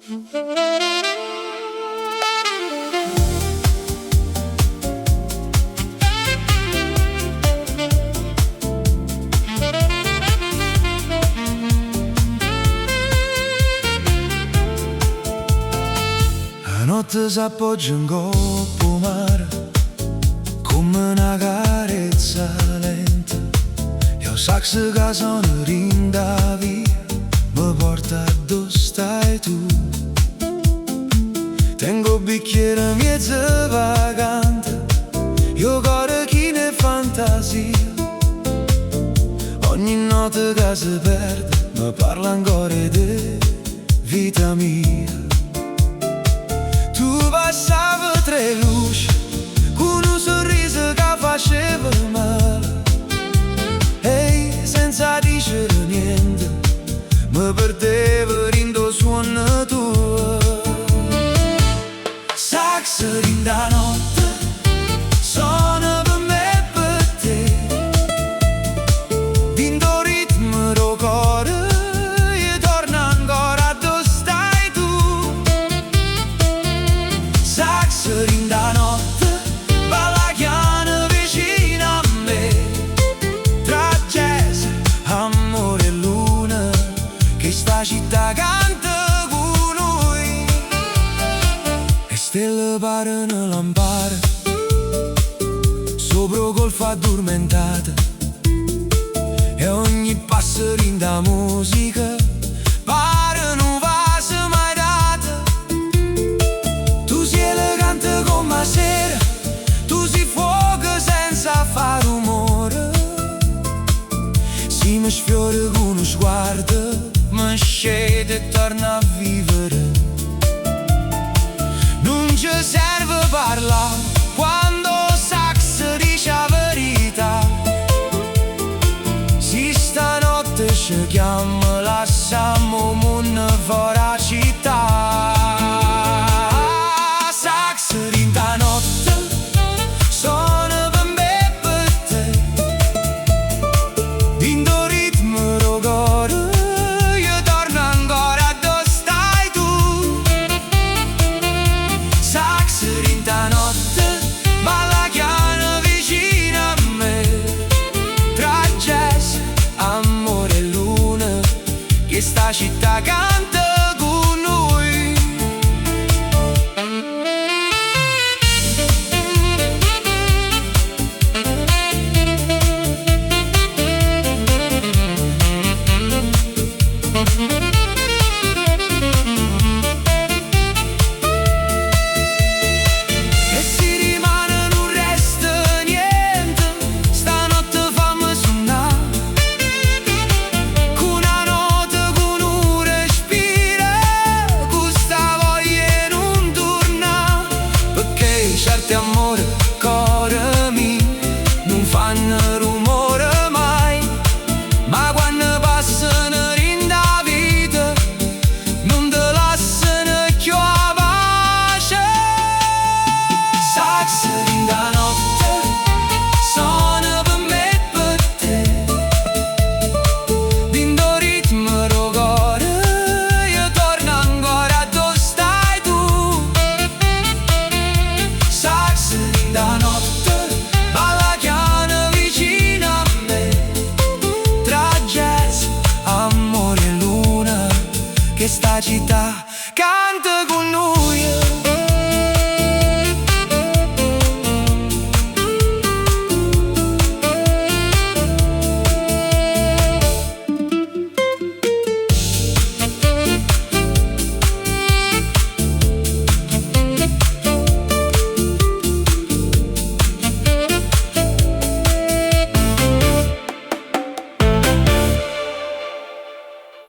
La notte s'appoggia in coppa mare come una carezza lenta. Io sax che sono rinda via mi porta dove stai tu. Tengo bicchiere mezzo vagante, io cuore chi ne fantasia. Ogni notte che si perde mi parla ancora di vita mia. Tu passavi tre luci con un sorriso che faceva male, e senza dire niente mi perdevo rindo suono tuo. Sax rinda notte suona per me e per te, dindo ritmo do cuore e torna ancora dove stai tu. Sax rinda notte balla chiana vicino a me, tra jazz, amore e luna, che sta città canta con noi. E stelle parano lampare sopra golfo addormentate, e ogni passo rinda musica pare non va se mai data. Tu sei elegante come sera, tu sei fuoco senza fare rumore. Si mi sfiora con uno sguardo, mi scende e torna a vivere. Non ci serve parlare quando sax dice la verità. Si stanotte ci chiama, lasciamo una fuori città. Sax rinda notte suona per me e per te, dindo ritmo do cuore io torno ancora dove stai tu. Sax rinda notte balla chiana vicino a me, tra jazz, amore e luna, che sta città canta con noi. E si rimane non resta niente, stanotte fammi suonare con una nota, con un respiro, con sta voglia non torna. Perché certi amori, cuore mio, non fanno rumore mai, ma quando passano rinda vita non te lasciano più a pace. Sax rinda notte suona per me e per te, dindo ritmo do cuore io torno ancora dove stai tu. Sax rinda notte balla chiana vicino a me, tra jazz, amore e luna, che sta città canta con noi.